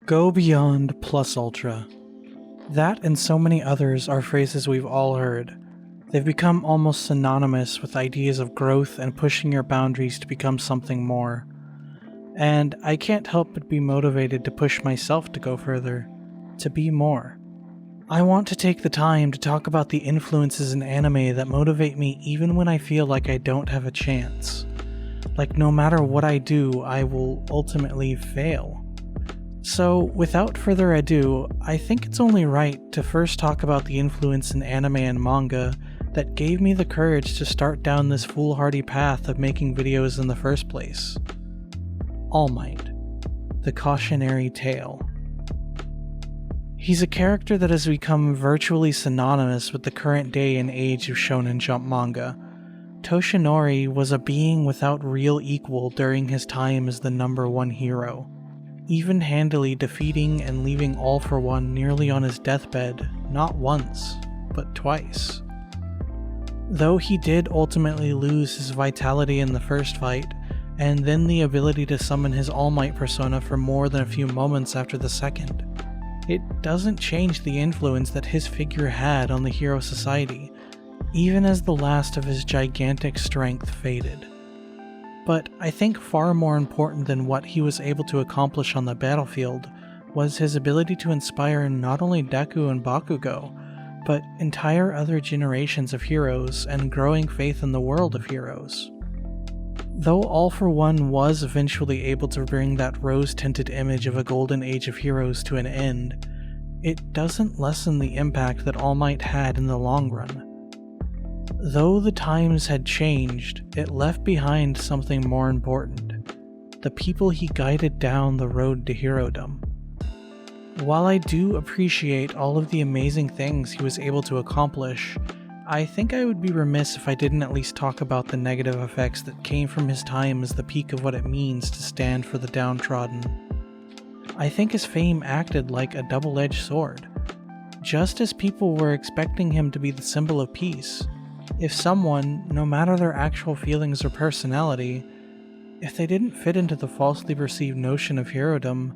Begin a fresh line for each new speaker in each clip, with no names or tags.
Go beyond plus ultra. That and so many others are phrases we've all heard. They've become almost synonymous with ideas of growth and pushing your boundaries to become something more. And I can't help but be motivated to push myself to go further, to be more. I want to take the time to talk about the influences in anime that motivate me even when I feel like I don't have a chance. Like no matter what I do, I will ultimately fail. So, without further ado, I think it's only right to first talk about the influence in anime and manga that gave me the courage to start down this foolhardy path of making videos in the first place. All Might, the cautionary tale. He's a character that has become virtually synonymous with the current day and age of Shonen Jump manga. Toshinori was a being without real equal during his time as the number one hero, even-handedly defeating and leaving All for One nearly on his deathbed, not once, but twice. Though he did ultimately lose his vitality in the first fight, and then the ability to summon his All Might persona for more than a few moments after the second, it doesn't change the influence that his figure had on the hero society, even as the last of his gigantic strength faded. But I think far more important than what he was able to accomplish on the battlefield was his ability to inspire not only Deku and Bakugo, but entire other generations of heroes and growing faith in the world of heroes. Though All for One was eventually able to bring that rose-tinted image of a golden age of heroes to an end, it doesn't lessen the impact that All Might had in the long run. Though the times had changed, it left behind something more important: the people he guided down the road to herodom. While I do appreciate all of the amazing things he was able to accomplish, I think I would be remiss if I didn't at least talk about the negative effects that came from his time as the peak of what it means to stand for the downtrodden. I think his fame acted like a double-edged sword. Just as people were expecting him to be the symbol of peace, if someone, no matter their actual feelings or personality, if they didn't fit into the falsely perceived notion of herodom,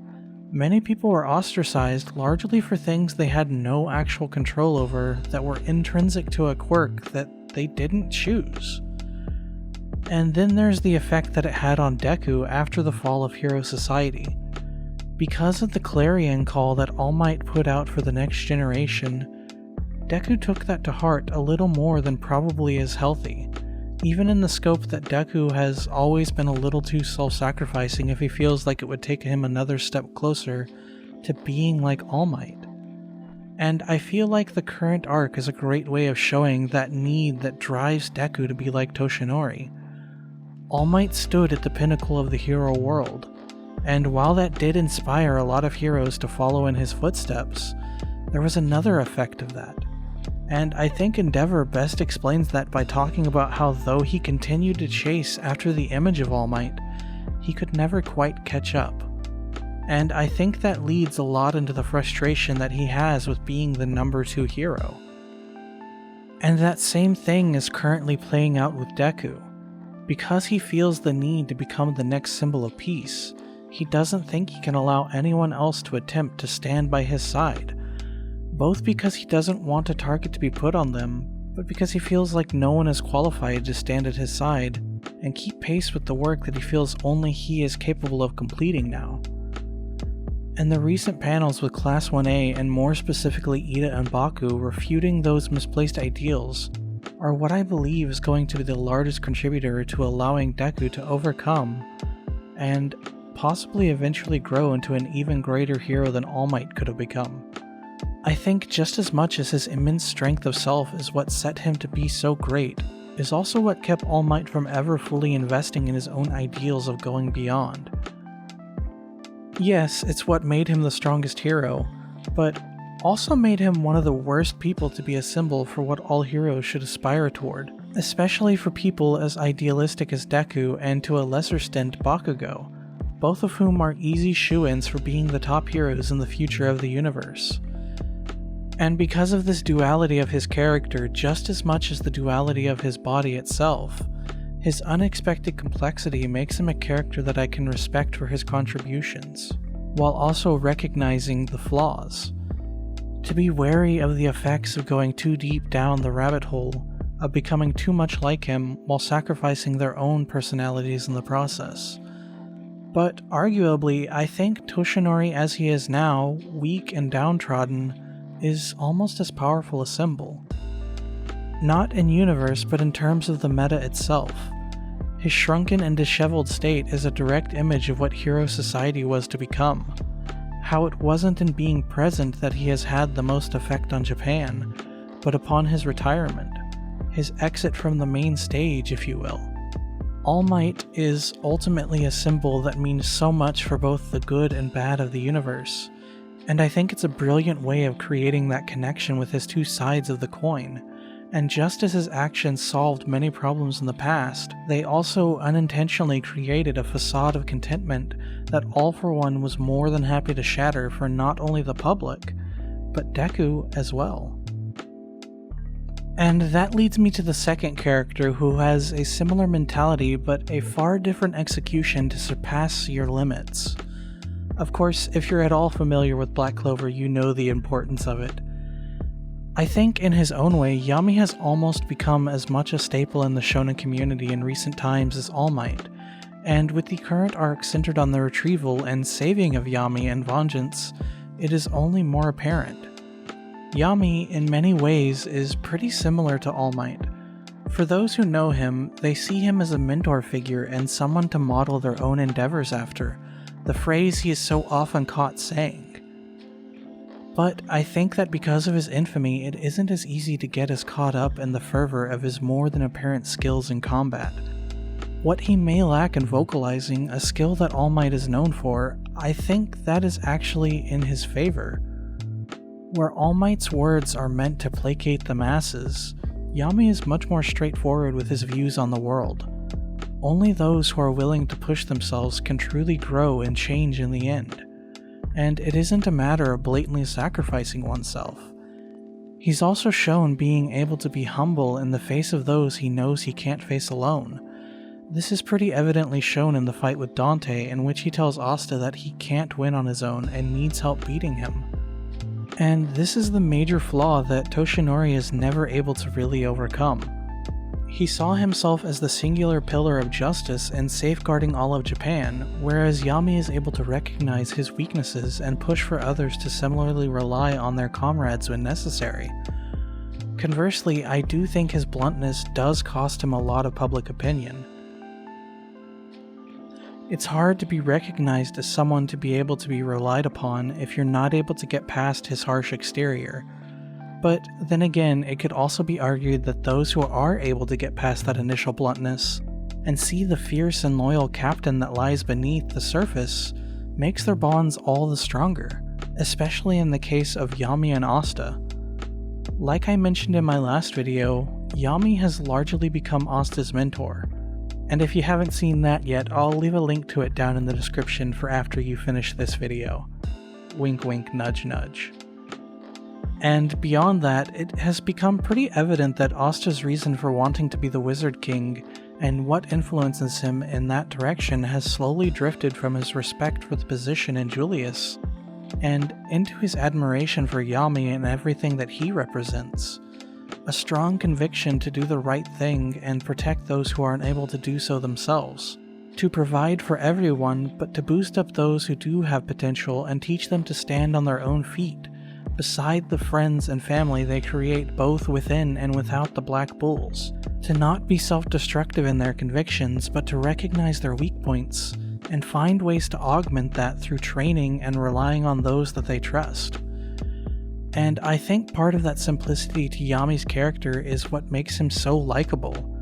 many people were ostracized largely for things they had no actual control over that were intrinsic to a quirk that they didn't choose. And then there's the effect that it had on Deku after the fall of Hero Society. Because of the clarion call that All Might put out for the next generation, Deku took that to heart a little more than probably is healthy, even in the scope that Deku has always been a little too self-sacrificing if he feels like it would take him another step closer to being like All Might. And I feel like the current arc is a great way of showing that need that drives Deku to be like Toshinori. All Might stood at the pinnacle of the hero world, and while that did inspire a lot of heroes to follow in his footsteps, there was another effect of that. And I think Endeavor best explains that by talking about how though he continued to chase after the image of All Might, he could never quite catch up. And I think that leads a lot into the frustration that he has with being the number 2 hero. And that same thing is currently playing out with Deku. Because he feels the need to become the next symbol of peace, he doesn't think he can allow anyone else to attempt to stand by his side. Both because he doesn't want a target to be put on them, but because he feels like no one is qualified to stand at his side and keep pace with the work that he feels only he is capable of completing now. And the recent panels with Class 1A and more specifically Ida and Baku refuting those misplaced ideals are what I believe is going to be the largest contributor to allowing Deku to overcome and possibly eventually grow into an even greater hero than All Might could have become. I think just as much as his immense strength of self is what set him to be so great, is also what kept All Might from ever fully investing in his own ideals of going beyond. Yes, it's what made him the strongest hero, but also made him one of the worst people to be a symbol for what all heroes should aspire toward, especially for people as idealistic as Deku and to a lesser extent Bakugo, both of whom are easy shoo-ins for being the top heroes in the future of the universe. And because of this duality of his character just as much as the duality of his body itself, his unexpected complexity makes him a character that I can respect for his contributions. while also recognizing the flaws. To be wary of the effects of going too deep down the rabbit hole, of becoming too much like him while sacrificing their own personalities in the process. But arguably, I think Toshinori as he is now, weak and downtrodden, is almost as powerful a symbol. Not in universe, but in terms of the meta itself. His shrunken and disheveled state is a direct image of what hero society was to become. How it wasn't in being present that he has had the most effect on Japan, but upon his retirement, his exit from the main stage, if you will. All Might is ultimately a symbol that means so much for both the good and bad of the universe, and I think it's a brilliant way of creating that connection with his two sides of the coin. And just as his actions solved many problems in the past, they also unintentionally created a facade of contentment that All for One was more than happy to shatter for not only the public, but Deku as well. And that leads me to the second character who has a similar mentality but a far different execution to surpass your limits. Of course, if you're at all familiar with Black Clover, you know the importance of it. I think in his own way, Yami has almost become as much a staple in the shonen community in recent times as All Might, and with the current arc centered on the retrieval and saving of Yami and vengeance, it is only more apparent. Yami, in many ways, is pretty similar to All Might. For those who know him, they see him as a mentor figure and someone to model their own endeavors after, the phrase he is so often caught saying. But I think that because of his infamy, it isn't as easy to get as caught up in the fervor of his more than apparent skills in combat. What he may lack in vocalizing, a skill that All Might is known for, I think that is actually in his favor. Where All Might's words are meant to placate the masses, Yami is much more straightforward with his views on the world. Only those who are willing to push themselves can truly grow and change in the end. And it isn't a matter of blatantly sacrificing oneself. He's also shown being able to be humble in the face of those he knows he can't face alone. This is pretty evidently shown in the fight with Dante, in which he tells Asta that he can't win on his own and needs help beating him. And this is the major flaw that Toshinori is never able to really overcome. He saw himself as the singular pillar of justice and safeguarding all of Japan, whereas Yami is able to recognize his weaknesses and push for others to similarly rely on their comrades when necessary. Conversely, I do think his bluntness does cost him a lot of public opinion. It's hard to be recognized as someone to be able to be relied upon if you're not able to get past his harsh exterior. But then again, it could also be argued that those who are able to get past that initial bluntness and see the fierce and loyal captain that lies beneath the surface makes their bonds all the stronger, especially in the case of Yami and Asta. Like I mentioned in my last video, Yami has largely become Asta's mentor, and if you haven't seen that yet, I'll leave a link to it down in the description for after you finish this video. Wink wink nudge nudge. And beyond that, it has become pretty evident that Asta's reason for wanting to be the Wizard King and what influences him in that direction has slowly drifted from his respect for the position in Julius, and into his admiration for Yami and everything that he represents. A strong conviction to do the right thing and protect those who aren't able to do so themselves. To provide for everyone, but to boost up those who do have potential and teach them to stand on their own feet, beside the friends and family they create both within and without the Black Bulls, to not be self-destructive in their convictions but to recognize their weak points, and find ways to augment that through training and relying on those that they trust. And I think part of that simplicity to Yami's character is what makes him so likable.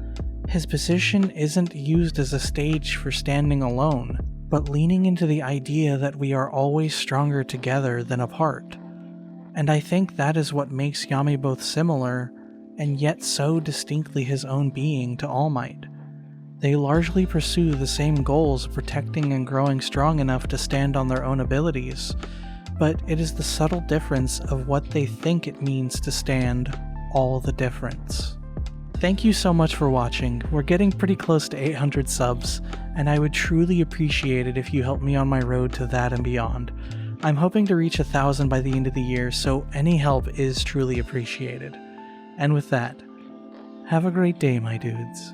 His position isn't used as a stage for standing alone, but leaning into the idea that we are always stronger together than apart. And I think that is what makes Yami both similar, and yet so distinctly his own being to All Might. They largely pursue the same goals of protecting and growing strong enough to stand on their own abilities, but it is the subtle difference of what they think it means to stand all the difference. Thank you so much for watching. We're getting pretty close to 800 subs, and I would truly appreciate it if you help me on my road to that and beyond. I'm hoping to reach 1,000 by the end of the year, so any help is truly appreciated. And with that, have a great day, my dudes.